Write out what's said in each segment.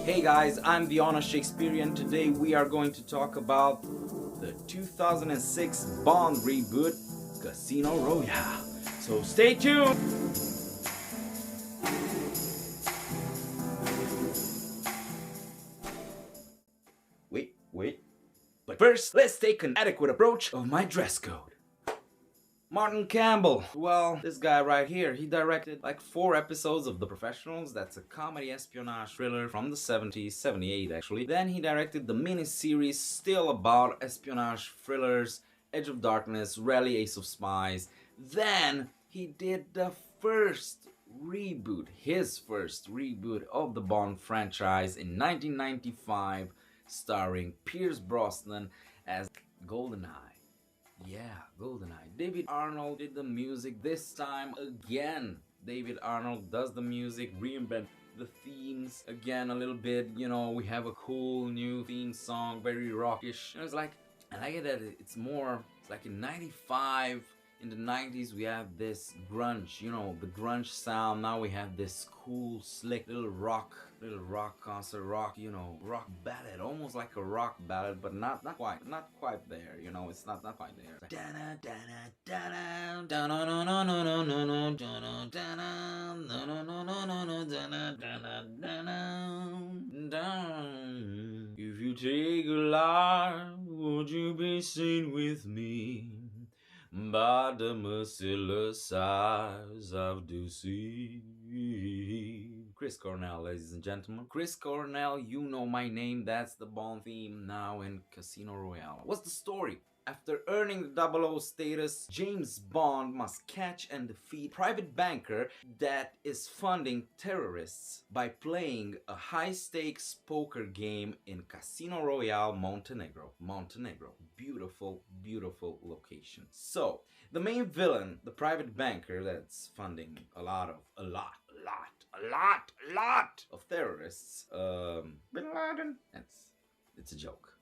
Hey guys, I'm the honest Shakespearian. Today we are going to talk about the 2006 Bond reboot, Casino Royale. So stay tuned! Wait. But first, let's take an adequate approach of my dress code. Martin Campbell. Well, this guy right here, he directed like 4 episodes of The Professionals. That's a comedy espionage thriller from the 70s, 78 actually. Then he directed the miniseries still about espionage thrillers, Edge of Darkness, Rally Ace of Spies. Then he did the first reboot, his first reboot of the Bond franchise in 1995, starring Pierce Brosnan as GoldenEye. Yeah, GoldenEye. David Arnold did the music this time again. David Arnold does the music, reinvent the themes again a little bit. You know, we have a cool new theme song, very rockish. And it's like, I like it that it's like in 95, in the 90s we have this grunge, you know, the grunge sound. Now we have this cool, slick little rock concert, rock ballad, almost like a rock ballad, but not quite there, you know, it's not quite there. If you take a life, would you be seen with me? By the merciless eyes of the sea. Chris Cornell, ladies and gentlemen. Chris Cornell, you know my name. That's the Bond theme now in Casino Royale. What's the story? After earning the 00 status, James Bond must catch and defeat a private banker that is funding terrorists by playing a high-stakes poker game in Casino Royale, Montenegro. Beautiful, beautiful location. So, the main villain, the private banker that's funding a lot of terrorists, Bin Laden. It's a joke.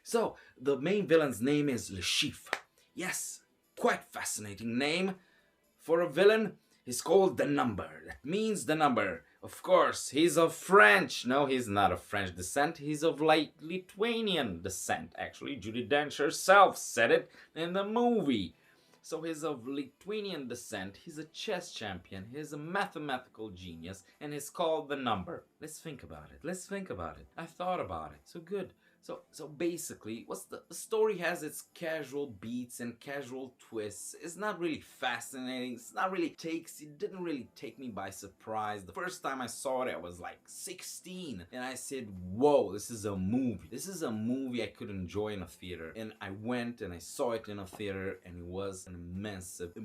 So, the main villain's name is Le Chiffre. Yes, quite fascinating name for a villain. He's called the Number. That means the number. Of course, he's of French. No, he's not of French descent. He's of Lithuanian descent, actually. JUDI Dench herself said it in the movie. So he's of Lithuanian descent, he's a chess champion, he's a mathematical genius, and he's called the Number. Let's think about it. I thought about it. So good. So basically, the story has its casual beats and casual twists. It's not really fascinating. It didn't really take me by surprise. The first time I saw it, I was like 16, and I said, "Whoa, this is a movie. This is a movie I could enjoy in a theater." And I went and I saw it in a theater, and it was an immersive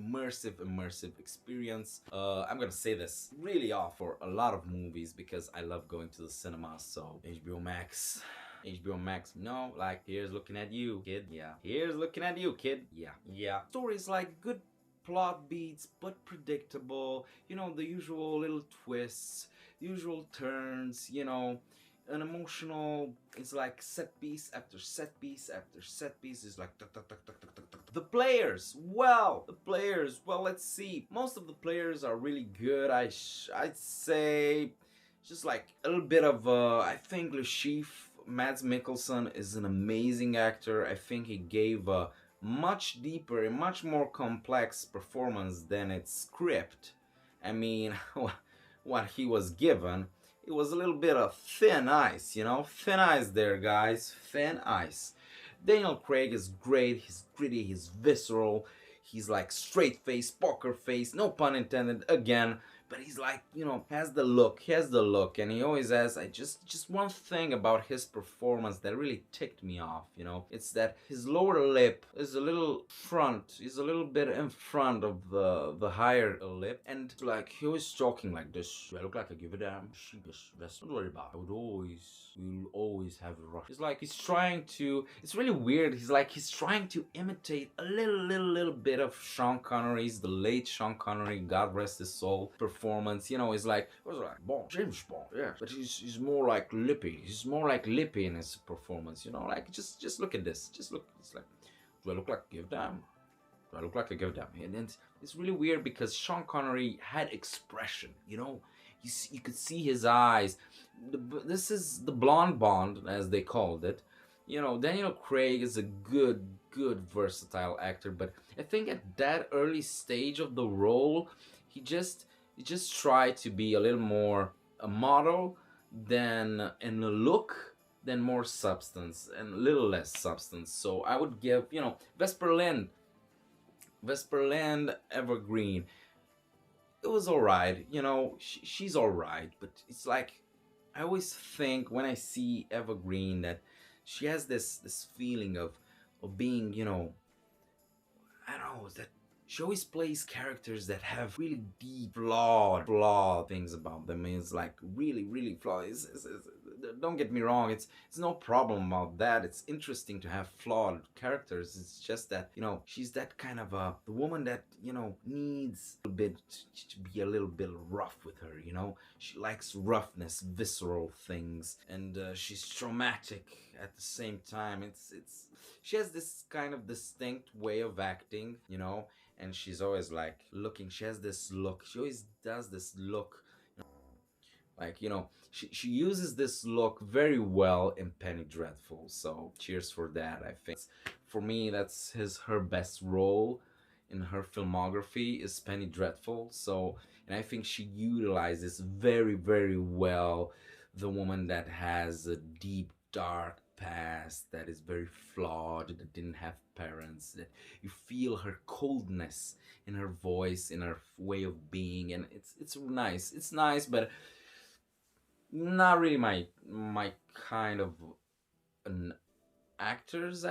experience. I'm gonna say this really off for a lot of movies because I love going to the cinema. So HBO Max, no, like, here's looking at you, kid. Yeah, here's looking at you, kid. Yeah. Stories like good plot beats, but predictable. You know, the usual little twists, usual turns, you know, an emotional, it's like set piece after set piece after set piece. Is like tuck, tuck, tuck, tuck, tuck, tuck, tuck. The players, well, let's see. Most of the players are really good. I'd say just like a little bit of, I think Le Chiffre, Mads Mikkelsen is an amazing actor. I think he gave a much deeper and much more complex performance than its script. I mean, what he was given, it was a little bit of thin ice, you know? Thin ice there, guys. Thin ice. Daniel Craig is great. He's gritty, he's visceral. He's like straight face, poker face, no pun intended again. But he's like, you know, has the look, and he always has, just one thing about his performance that really ticked me off, you know, it's that his lower lip is a little bit in front of the higher lip, and like, he was talking like this. Do I look like I give a damn? Sheepish. Don't worry about it. We'll always have a rush. It's like he's trying to, it's really weird, he's trying to imitate a little bit of Sean Connery's, the late Sean Connery, God rest his soul, performance. You know, it's like, Bond, James Bond, yeah, but he's more like lippy. He's more like lippy in his performance. You know, like, just look at this. Just look. It's like, do I look like a give damn? Do I look like a give damn? And it's really weird because Sean Connery had expression. You know, you could see his eyes. This is the blonde Bond, as they called it. You know, Daniel Craig is a good versatile actor, but I think at that early stage of the role, he just he just tried to be a little more a model than in the look, than more substance and a little less substance. So I would give, you know, Vesperland Evergreen. It was alright, you know, she's alright, but it's like I always think when I see Evergreen that she has this feeling of being, you know, I don't know, that she always plays characters that have really deep, flawed things about them. It's like really flawed. Don't get me wrong, it's no problem about that. It's interesting to have flawed characters. It's just that, you know, she's that kind of the woman that, you know, needs a bit to be a little bit rough with her. You know, she likes roughness, visceral things, and she's traumatic at the same time. It's she has this kind of distinct way of acting, you know, and she's always like looking. She has this look. She always does this look, like, you know, she uses this look very well in Penny Dreadful. So cheers for that. I think for me that's her best role in her filmography is Penny Dreadful. So, and I think she utilizes very well the woman that has a deep dark past, that is very flawed, that didn't have parents, that you feel her coldness in her voice, in her way of being, and it's nice. It's nice, but not really my kind of an actress.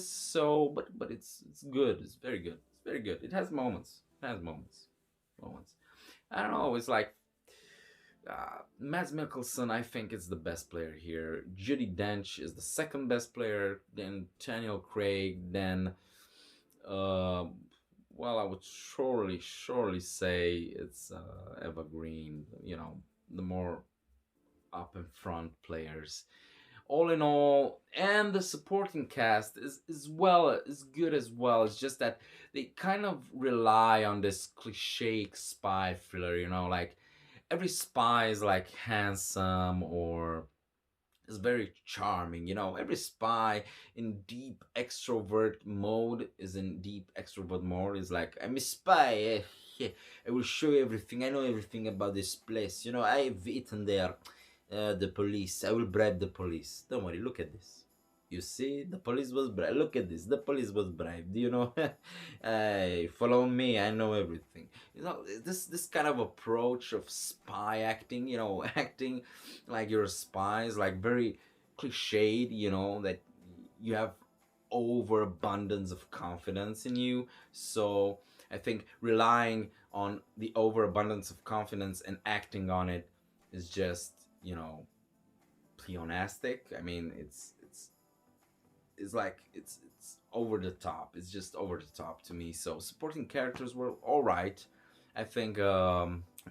So, but it's good. It's very good. It's very good. It has moments. It has moments. I don't know. It's like Mads Mikkelsen, I think, is the best player here. Judi Dench is the second best player. Then Daniel Craig. Then, well, I would surely say it's Eva Green. You know, the more up in front players. All in all, and the supporting cast is good as well. It's just that they kind of rely on this cliche spy thriller, you know, like every spy is like handsome or is very charming, you know. Every spy in deep extrovert mode is like, I'm a spy. Yeah, I will show you everything. I know everything about this place. You know, I've eaten there. The police. I will bribe the police. Don't worry. Look at this. You see, the police was bribed. Look at this. The police was bribed. You know, hey, follow me. I know everything. You know, this kind of approach of spy acting. You know, acting like you're a spy is like very cliched. You know, that you have overabundance of confidence in you. So I think relying on the overabundance of confidence and acting on it is just, you know, pleonastic. I mean, it's like it's over the top. It's just over the top to me. So supporting characters were all right. I think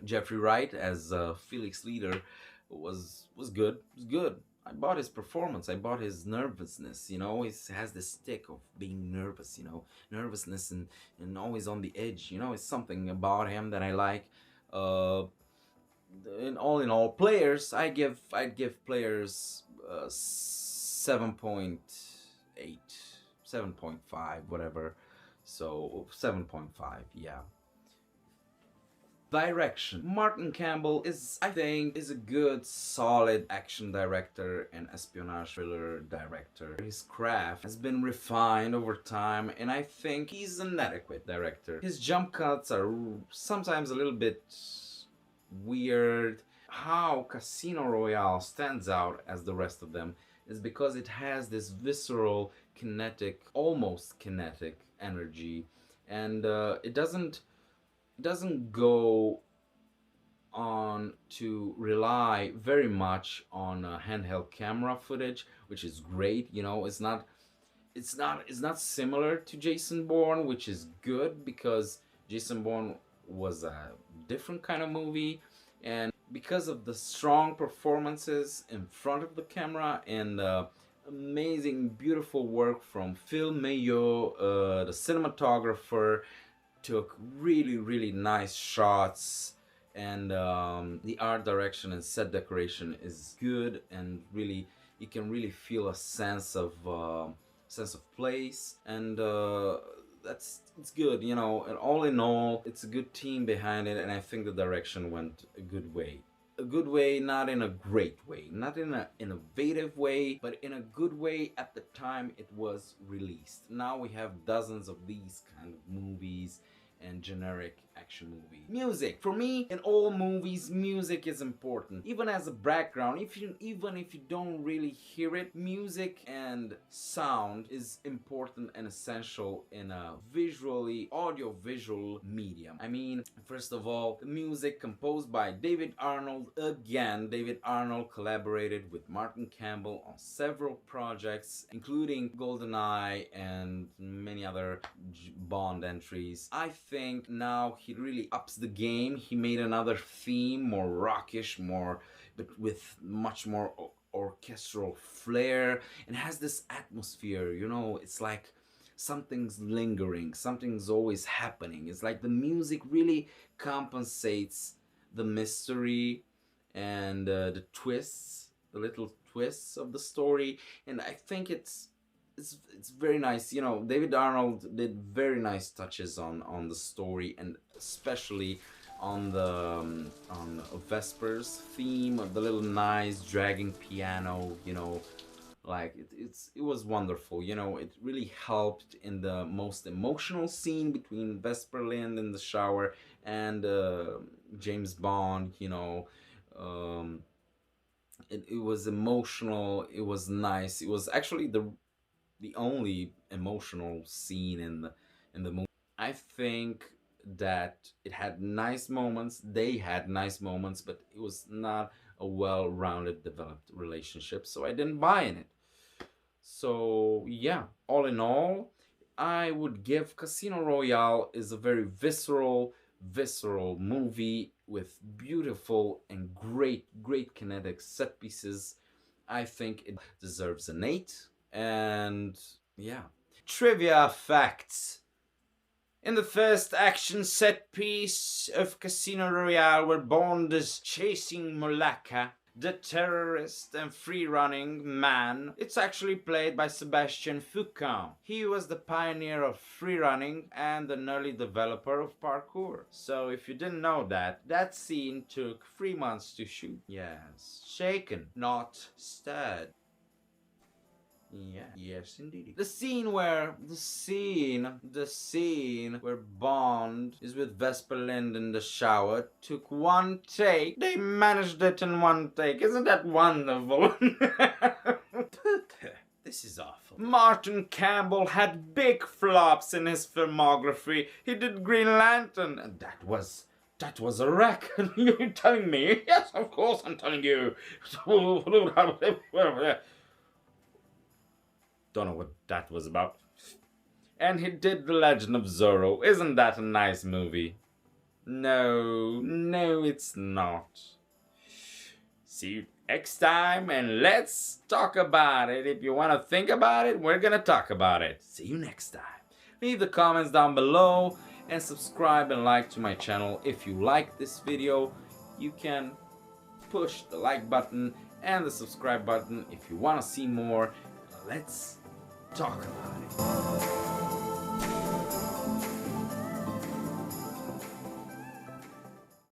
Jeffrey Wright as Felix Leader was good. Was good. I bought his performance. I bought his nervousness. You know, he has this stick of being nervous. You know, nervousness and always on the edge. You know, it's something about him that I like. In all, players, I'd give players 7.8, 7.5, whatever. So 7.5, yeah. Direction. Martin Campbell is, I think, is a good, solid action director and espionage thriller director. His craft has been refined over time, and I think he's an adequate director. His jump cuts are sometimes a little bit weird. How Casino Royale stands out as the rest of them is because it has this visceral, kinetic, almost kinetic energy, and it doesn't go on to rely very much on handheld camera footage, which is great. You know, it's not similar to Jason Bourne, which is good because Jason Bourne was a different kind of movie, and because of the strong performances in front of the camera and amazing, beautiful work from Phil Mayo, the cinematographer, took really nice shots and the art direction and set decoration is good, and really you can really feel a sense of place, and it's good, you know. And all in all, it's a good team behind it, and I think the direction went a good way. A good way, not in a great way, not in an innovative way, but in a good way at the time it was released. Now we have dozens of these kind of movies and generic action movie. Music. For me, in all movies, music is important. Even as a background, even if you don't really hear it, music and sound is important and essential in a audio-visual medium. I mean, first of all, the music composed by David Arnold. Again, David Arnold collaborated with Martin Campbell on several projects, including GoldenEye and many other Bond entries. I think now he really ups the game. He made another theme, more rockish, but with much more orchestral flair, and has this atmosphere, you know. It's like something's lingering, something's always happening. It's like the music really compensates the mystery and the twists, the little twists of the story, and I think it's very nice. You know, David Arnold did very nice touches on the story, and especially on the on Vesper's theme, the little nice dragging piano, you know. Like it was wonderful, you know. It really helped in the most emotional scene between Vesper Lind in the shower and James Bond, you know. It was emotional, it was nice. It was actually the only emotional scene in the movie. I think that it had nice moments, they had nice moments, but it was not a well-rounded, developed relationship, so I didn't buy in it. So yeah, all in all, I would give Casino Royale is a very visceral movie with beautiful and great kinetic set pieces. I think it deserves an 8. And yeah. Trivia facts. In the first action set piece of Casino Royale, where Bond is chasing Molaka, the terrorist and free-running man, it's actually played by Sebastian Foucan. He was the pioneer of free-running and an early developer of parkour. So if you didn't know that, that scene took 3 months to shoot. Yes, shaken, not stirred. Yeah. Yes, indeed. The scene where Bond is with Vesper Lind in the shower took 1 take. They managed it in 1 take. Isn't that wonderful? This is awful. Martin Campbell had big flops in his filmography. He did Green Lantern, and that was a wreck. You're telling me? Yes, of course I'm telling you. Don't know what that was about. And he did The Legend of Zorro. Isn't that a nice movie? No, it's not. See you next time, and let's talk about it. If you want to think about it, we're gonna talk about it. See you next time. Leave the comments down below, and subscribe and like to my channel. If you like this video, you can push the like button and the subscribe button if you want to see more. Let's talk about it.